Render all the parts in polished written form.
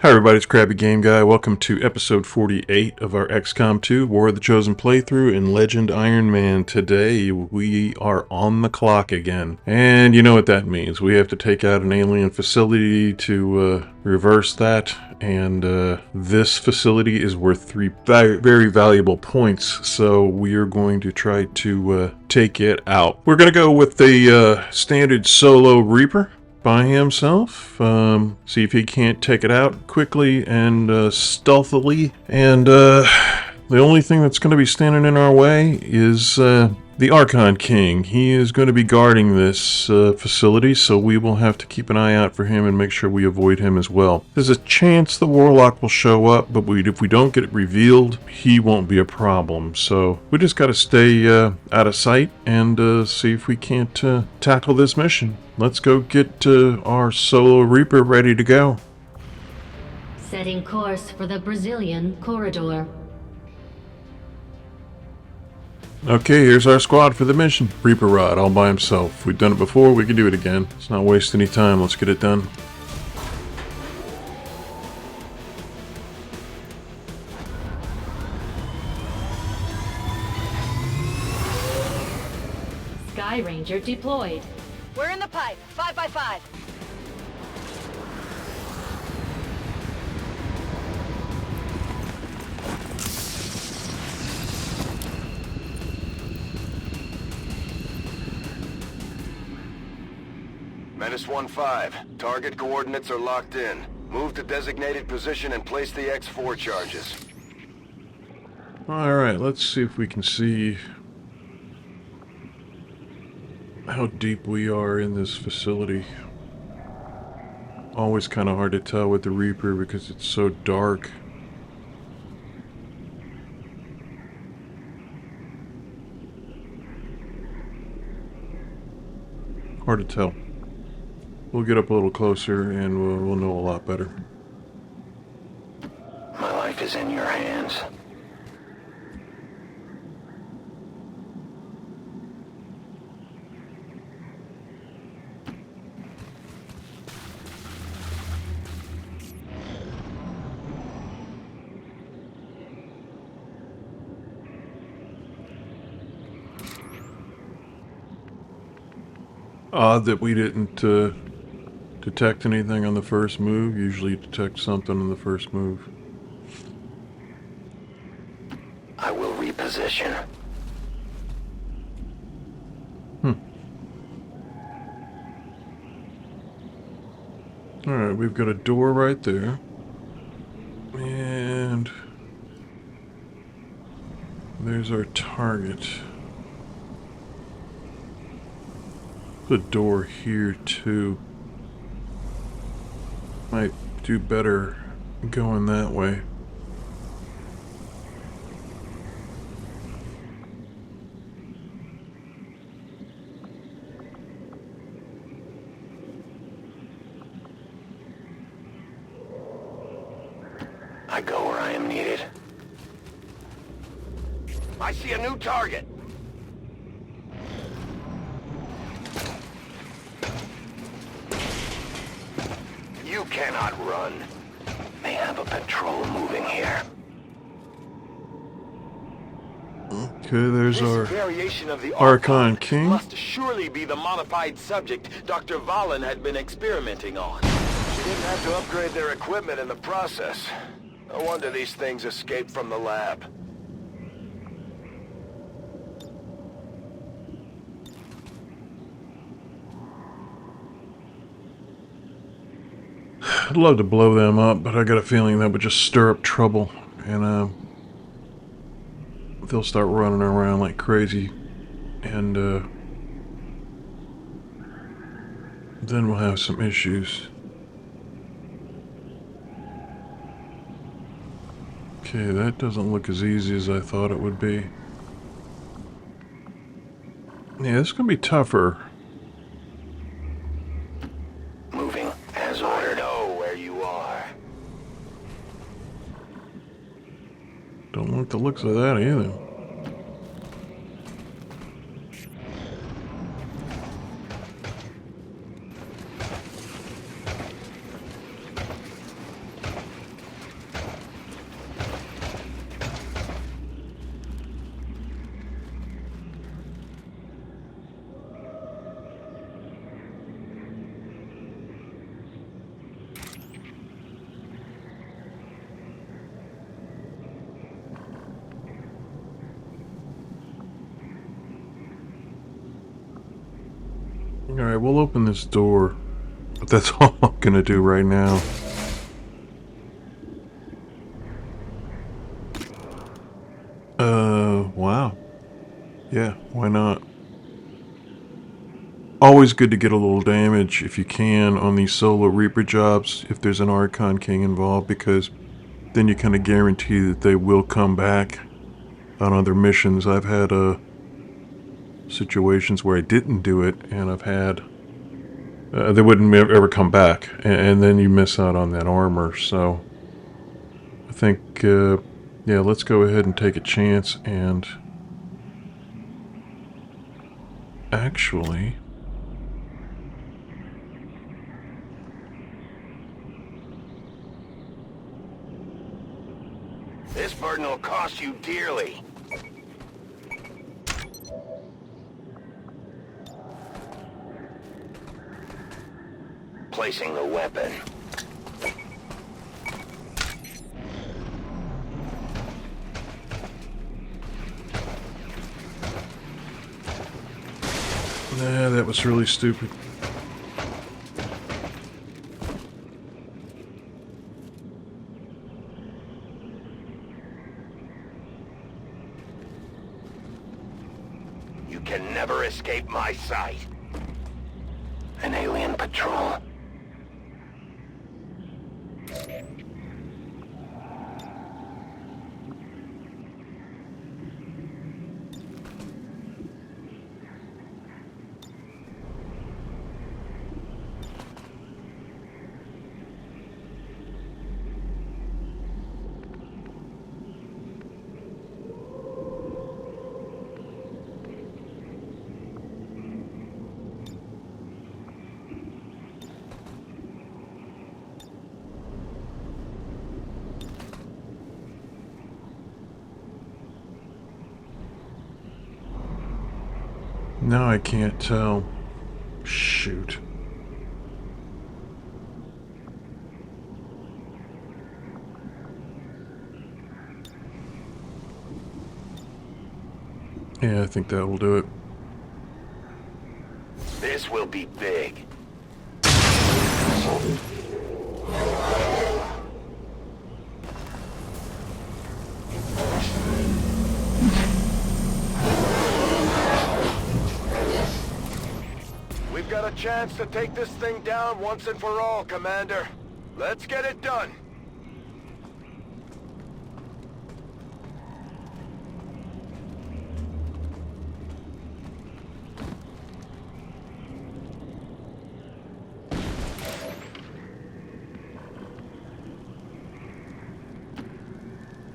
Hi everybody, it's Krabby Game Guy. Welcome to episode 48 of our XCOM2 War of the Chosen playthrough in Legend Ironman. Today we are on the clock again. And you know what that means. We have to take out an alien facility to reverse that. And this facility is worth 3 very valuable points. So we are going to try to take it out. We're going to go with the standard solo Reaper by himself, see if he can't take it out quickly and stealthily. And the only thing that's going to be standing in our way is the Archon King. He is going to be guarding this facility, so we will have to keep an eye out for him and make sure we avoid him as well. There's a chance the Warlock will show up, but if we don't get it revealed, he won't be a problem. So we just got to stay out of sight and see if we can't tackle this mission. Let's go get our solo Reaper ready to go. Setting course for the Brazilian corridor. Okay, here's our squad for the mission. Reaper Rod, all by himself. We've done it before, we can do it again. Let's not waste any time, let's get it done. Sky Ranger deployed. We're in the pipe, 5x5. Menace 1-5. Target coordinates are locked in. Move to designated position and place the X4 charges. Alright, let's see if we can see how deep we are in this facility. Always kind of hard to tell with the Reaper because it's so dark. Hard to tell. We'll get up a little closer and we'll know a lot better. My life is in your hands. Odd that we didn't detect anything on the first move. Usually you detect something on the first move. I will reposition. Alright, we've got a door right there. And there's our target. Put a door here too. Might do better going that way. I go where I am needed. I see a new target. You cannot run. They have a patrol moving here. Okay, there's This our variation of the Archon King. must surely be the modified subject Dr. Valen had been experimenting on. She didn't have to upgrade their equipment in the process. No wonder these things escaped from the lab. I'd love to blow them up, but I got a feeling that would just stir up trouble, and they'll start running around like crazy, and then we'll have some issues. Okay, that doesn't look as easy as I thought it would be. Yeah, it's gonna be tougher. Moving as ordered. I know where you are. Don't like the looks of that either. Alright, we'll open this door. But that's all I'm gonna do right now. Wow. Yeah, why not? Always good to get a little damage, if you can, on these solo Reaper jobs, if there's an Archon King involved, because then you kind of guarantee that they will come back on other missions. I've had situations where I didn't do it, and I've had... they wouldn't ever come back, and then you miss out on that armor, so... I think, yeah, let's go ahead and take a chance, and... Actually... This burden will cost you dearly. Placing the weapon. Nah, that was really stupid. You can never escape my sight. An alien patrol. No, I can't tell. Shoot. Yeah, I think that will do it. This will be big. We've got a chance to take this thing down once and for all, Commander. Let's get it done.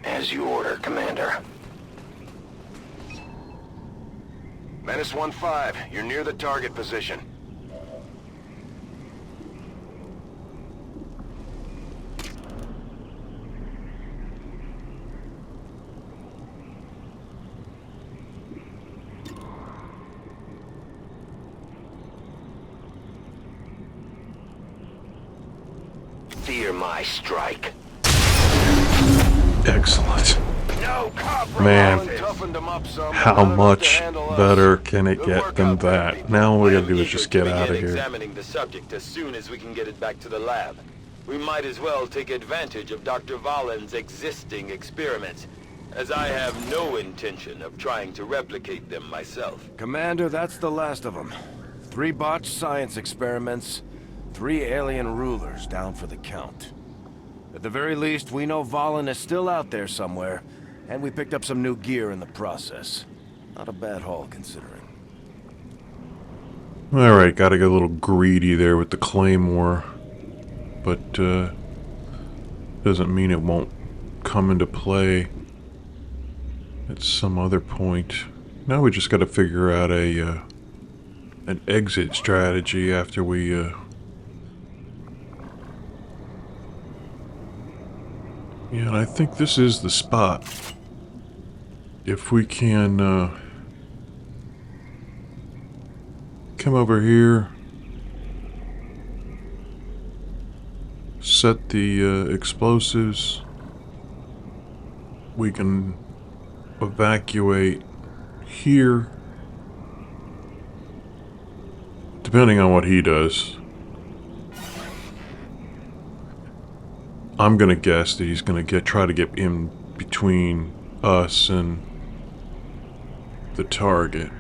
As you order, Commander. Menace 1-5, you're near the target position. Fear my strike. Excellent. No Man, toughened them up some, how not enough much to handle us. better can it Good get work than out there, that? people. Now all we I gotta am do is eager just to get begin out of here. examining the subject as soon as we can get it back to the lab. We might as well take advantage of Dr. Valen's existing experiments, as I have no intention of trying to replicate them myself. Commander, that's the last of them. 3 botched science experiments, 3 alien rulers down for the count. At the very least, we know Valen is still out there somewhere, and we picked up some new gear in the process. Not a bad haul, considering. Alright, gotta get a little greedy there with the claymore. But, doesn't mean it won't come into play at some other point. Now we just gotta figure out an exit strategy after we, Yeah, and I think this is the spot. If we can, come over here, set the explosives, we can evacuate here to depending on what he does, I'm gonna guess that he's gonna try to get in between us and the target.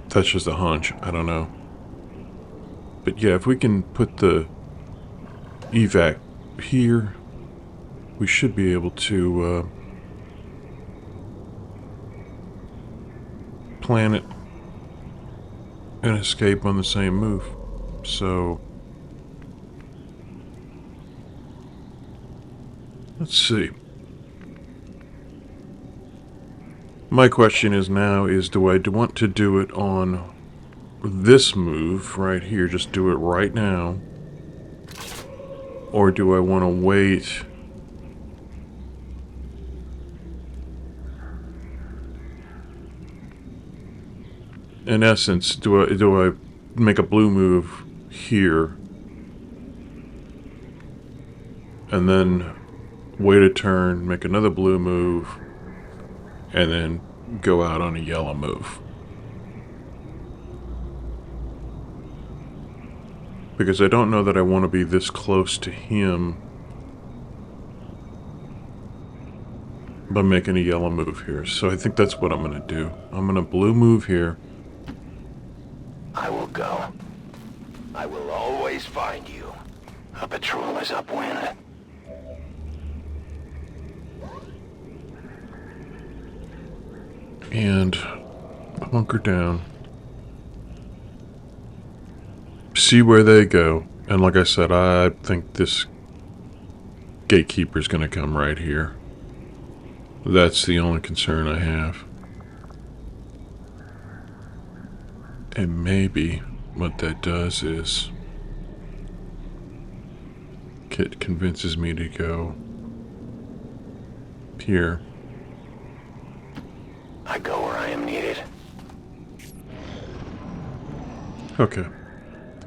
That's just a hunch. I don't know. But yeah, if we can put the evac here, we should be able to plan it and escape on the same move. So let's see. My question is now is, do I want to do it on this move right here, just do it right now, or do I want to wait in essence, do I make a blue move here and then wait a turn, make another blue move, and then go out on a yellow move? Because I don't know that I want to be this close to him by making a yellow move here. So I think that's what I'm going to do. I'm going to blue move here. I will go. I will always find you. A patrol is upwind. And hunker down. See where they go. And like I said, I think this gatekeeper's going to come right here. That's the only concern I have. And maybe what that does is it convinces me to go here. I go where I am needed. Okay.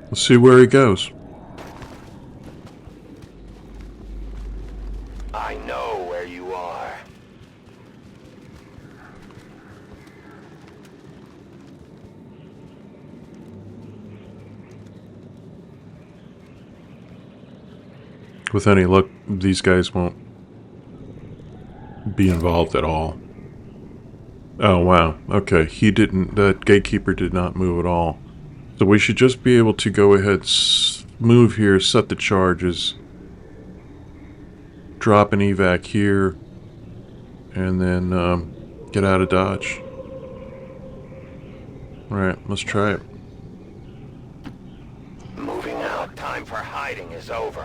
Let's see where he goes. I know where you are. With any luck, these guys won't be involved at all. Oh, wow. Okay, that gatekeeper did not move at all. So we should just be able to go ahead, move here, set the charges, drop an evac here, and then get out of Dodge. Alright, let's try it. Moving out. Time for hiding is over.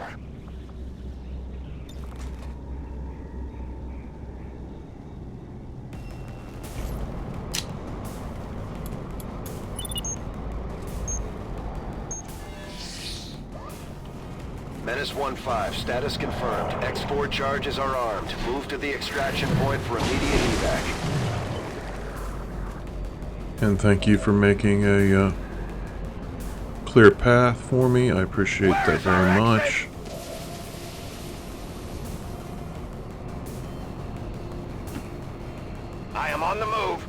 Menace 1-5, status confirmed. X4 charges are armed. Move to the extraction point for immediate evac. And thank you for making a clear path for me. I appreciate that very much. I am on the move.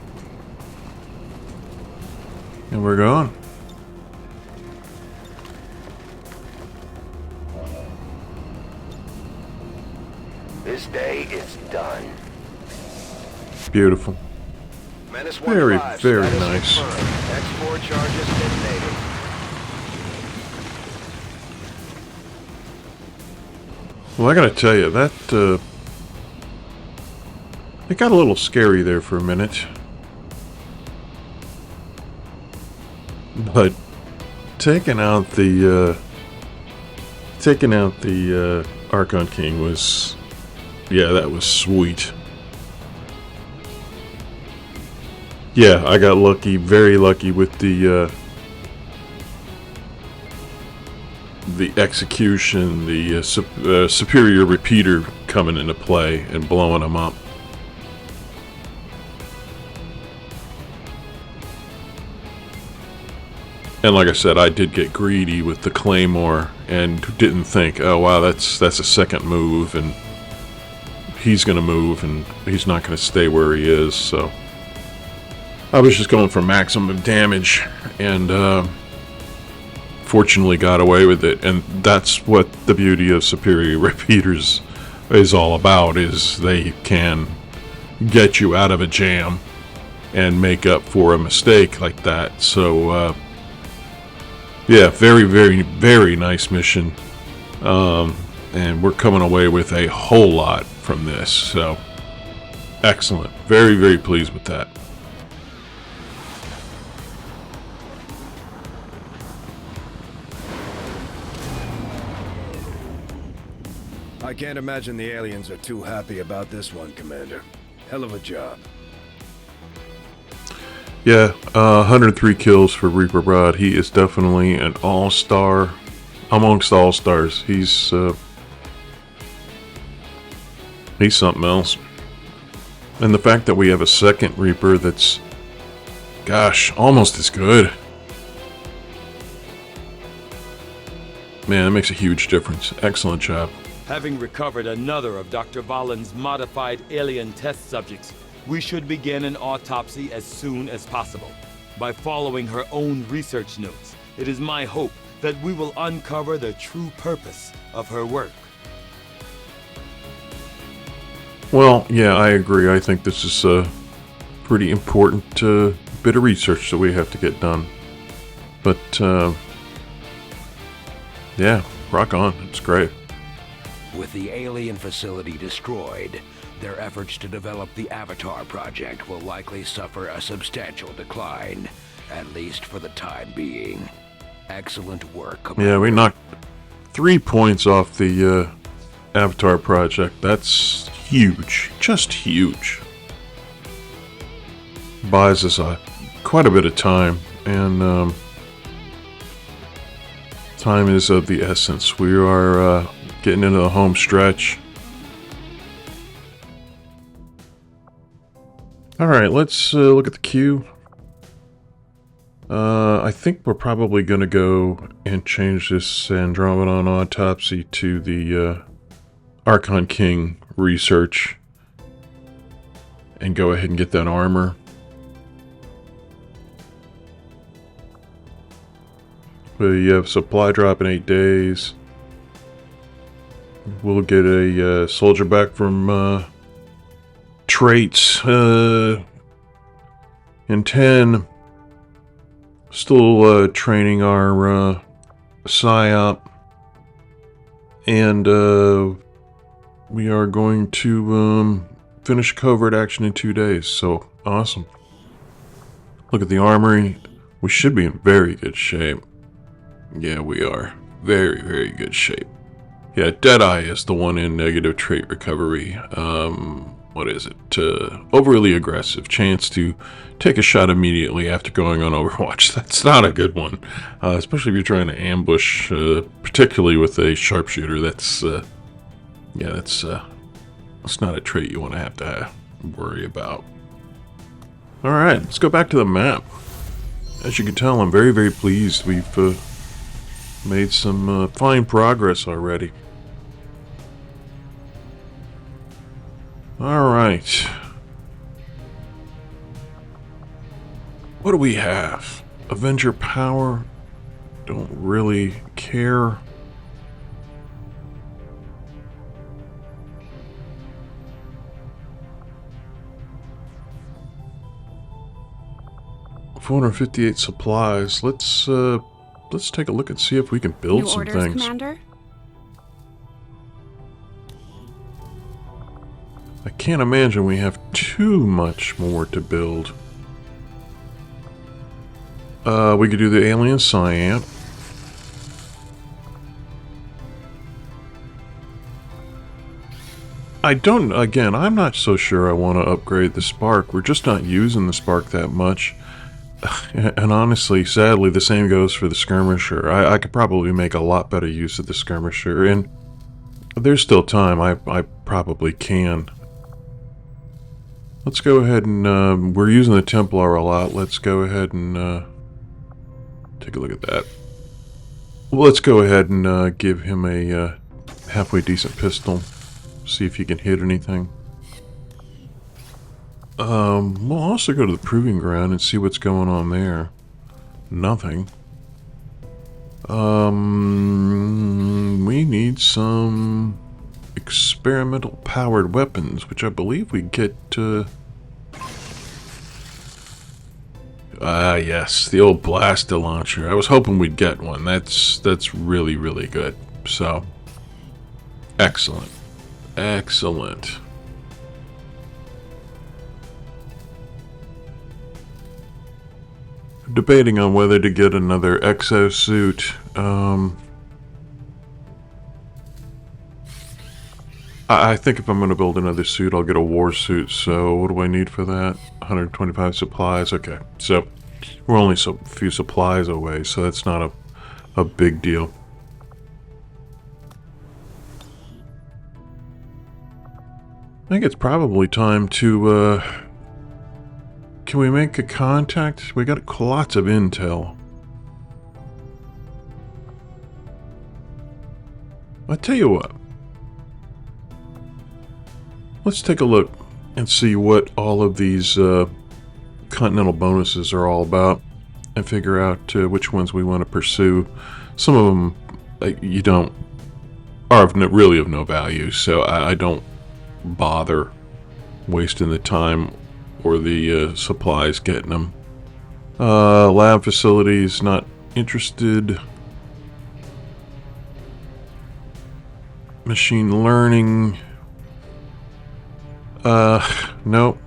And we're gone. This day is done. Beautiful. Menace Very, 1-5, very status nice. confirmed. X4 charges detonating. Well, I gotta tell you, that, it got a little scary there for a minute. But taking out the Archon King was, yeah, that was sweet. Yeah, I got lucky, very lucky with the execution, the superior repeater coming into play and blowing them up. And like I said, I did get greedy with the Claymore and didn't think, oh wow, that's a second move, and he's gonna move, and he's not gonna stay where he is. So I was just going for maximum damage, and unfortunately got away with it, and that's what the beauty of superior repeaters is all about, is they can get you out of a jam and make up for a mistake like that. So yeah, very, very, very nice mission, and we're coming away with a whole lot from this, so excellent. Very, very pleased with that. I can't imagine the aliens are too happy about this one, Commander. Hell of a job. Yeah, 103 kills for Reaper Broad. He is definitely an all-star amongst all-stars. He's something else. And the fact that we have a second Reaper that's, gosh, almost as good. Man, that makes a huge difference. Excellent job. Having recovered another of Dr. Valen's modified alien test subjects, we should begin an autopsy as soon as possible. By following her own research notes, it is my hope that we will uncover the true purpose of her work. Well, yeah, I agree. I think this is a pretty important bit of research that we have to get done. But, yeah, rock on. It's great. With the alien facility destroyed, their efforts to develop the Avatar project will likely suffer a substantial decline, at least for the time being. Excellent work, Commander. Yeah, we knocked 3 points off the Avatar project. That's huge. Just huge. Buys us quite a bit of time, and time is of the essence. We are getting into the home stretch. Alright, let's look at the queue. I think we're probably going to go and change this Andromedon autopsy to the Archon King research and go ahead and get that armor. We have supply drop in 8 days. We'll get a soldier back from traits in 10. Still training our PSYOP. And we are going to finish covert action in 2 days. So, awesome. Look at the armory. We should be in very good shape. Yeah, we are. Very, very good shape. Yeah, Deadeye is the one in negative trait recovery. What is it? Overly aggressive. Chance to take a shot immediately after going on Overwatch. That's not a good one. Especially if you're trying to ambush, particularly with a sharpshooter. That's not a trait you want to have to worry about. Alright, let's go back to the map. As you can tell, I'm very, very pleased. We've made some fine progress already. Alright. What do we have? Avenger power? Don't really care. $458 supplies. Let's take a look and see if we can build some orders, things. Commander? I can't imagine we have too much more to build. We could do the alien Cyan. I'm not so sure I want to upgrade the Spark. We're just not using the Spark that much. And honestly, sadly, the same goes for the Skirmisher. I could probably make a lot better use of the Skirmisher, and there's still time. I probably can. Let's go ahead and, we're using the Templar a lot. Let's go ahead and take a look at that. Well, let's go ahead and give him a halfway decent pistol. See if he can hit anything. We'll also go to the Proving Ground and see what's going on there. Nothing. We need some experimental powered weapons, which I believe we get yes, the old blaster launcher. I was hoping we'd get one. That's really, really good. So, excellent. Excellent. Debating on whether to get another exosuit. I think if I'm going to build another suit, I'll get a war suit. So what do I need for that? 125 supplies. Okay, so we're only a few supplies away, so that's not a big deal. I think it's probably time to, can we make a contact? We got lots of intel. I tell you what. Let's take a look and see what all of these continental bonuses are all about and figure out which ones we want to pursue. Some of them are really of no value, so I don't bother wasting the time or the supplies getting them. Lab facilities, not interested. Machine learning. Nope.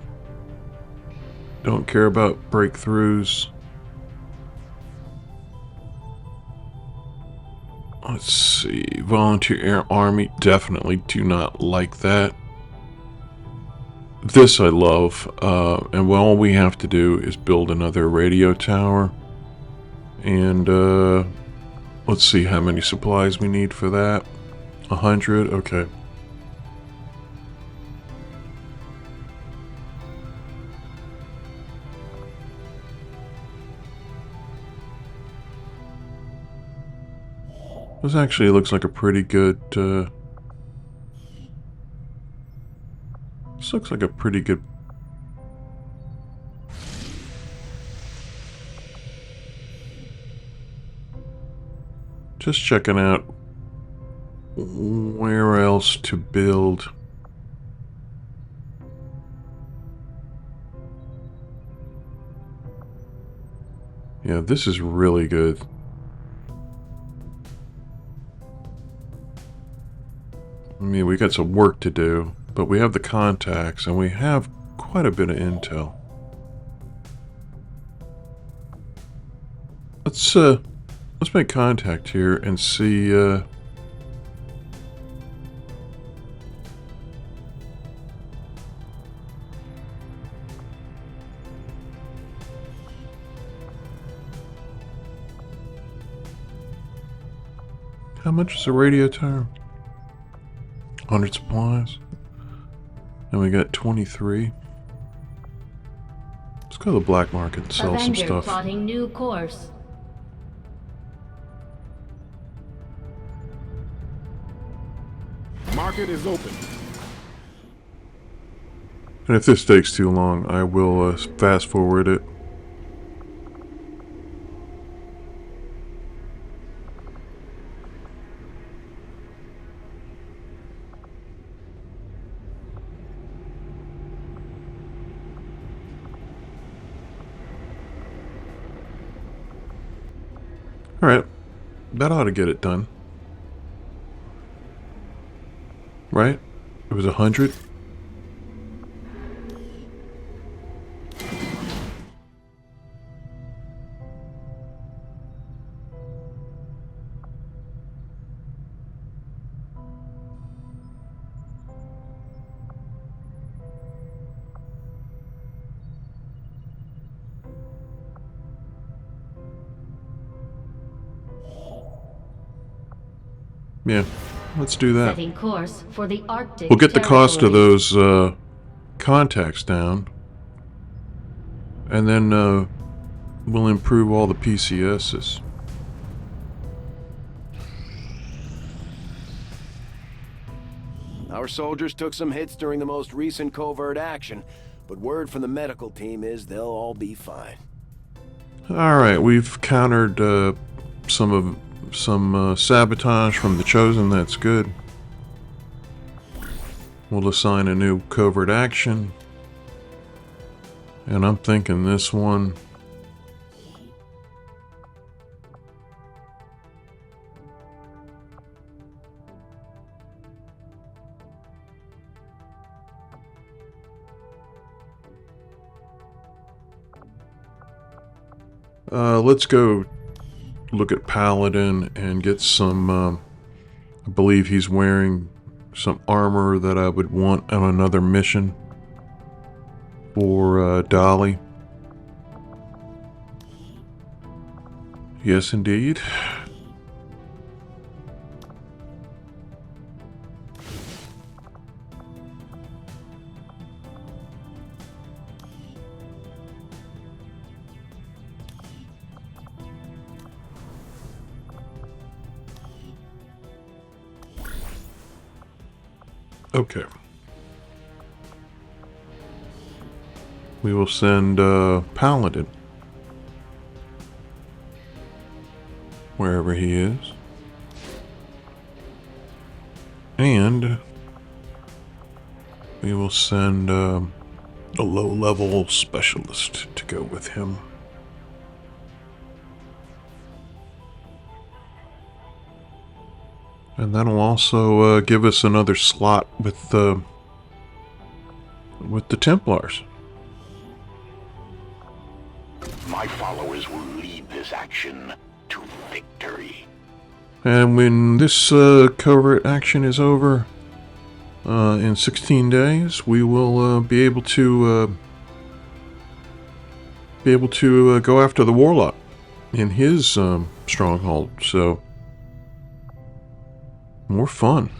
Don't care about breakthroughs. Let's see. Volunteer Air Army. Definitely do not like that. This I love. And all we have to do is build another radio tower. And, let's see how many supplies we need for that. 100. Okay. This actually looks like a pretty good, this looks like a pretty good. Just checking out where else to build. Yeah, this is really good. I mean, we got some work to do, but we have the contacts, and we have quite a bit of intel. Let's make contact here and see, how much is a radio tower? 100 supplies. And we got 23. Let's go to the black market and sell some Avenger stuff. plotting new course. Market is open. And if this takes too long, I will fast forward it. Alright, that ought to get it done. Right? It was 100? Yeah, let's do that. Setting course for the Arctic We'll get the cost of territories. those contacts down. And then we'll improve all the PCSs. Our soldiers took some hits during the most recent covert action, but word from the medical team is they'll all be fine. Alright, we've countered some of some sabotage from the Chosen. That's good. We'll assign a new covert action. And I'm thinking this one. Let's go look at Paladin and get some, I believe he's wearing some armor that I would want on another mission for Dolly. Yes, indeed. Okay. We will send Paladin wherever he is. And we will send a low-level specialist to go with him. And that'll also give us another slot with the Templars. My followers will lead this action to victory. And when this covert action is over, in 16 days, we will be able to go after the Warlock in his stronghold. So. More fun.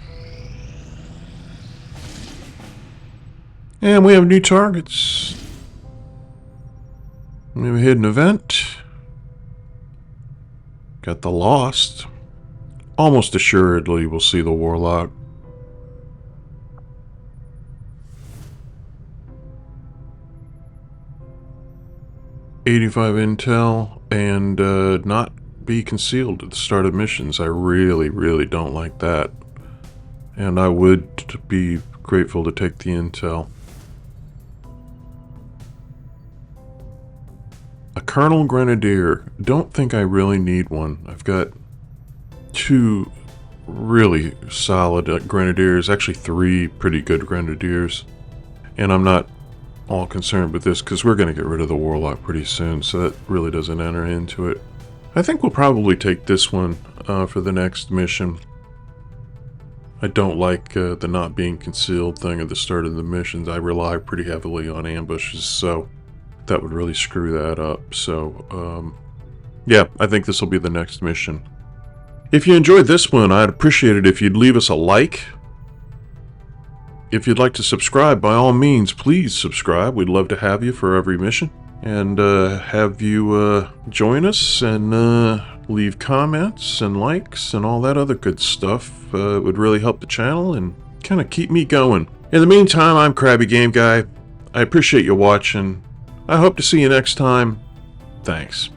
And we have new targets. We have a hidden event. Got the Lost. Almost assuredly we'll see the Warlock. $85 intel and not be concealed at the start of missions. I really, really don't like that. And I would be grateful to take the intel. A Colonel Grenadier. Don't think I really need one. I've got 2 really solid Grenadiers. Actually 3 pretty good Grenadiers. And I'm not all concerned with this because we're going to get rid of the Warlock pretty soon. So that really doesn't enter into it. I think we'll probably take this one for the next mission. I don't like the not being concealed thing at the start of the missions. I rely pretty heavily on ambushes, so that would really screw that up. So, yeah, I think this will be the next mission. If you enjoyed this one, I'd appreciate it if you'd leave us a like. If you'd like to subscribe, by all means, please subscribe. We'd love to have you for every mission. And have you join us and leave comments and likes and all that other good stuff. It would really help the channel and kind of keep me going. In the meantime, I'm Krabby Game Guy. I appreciate you watching. I hope to see you next time. Thanks.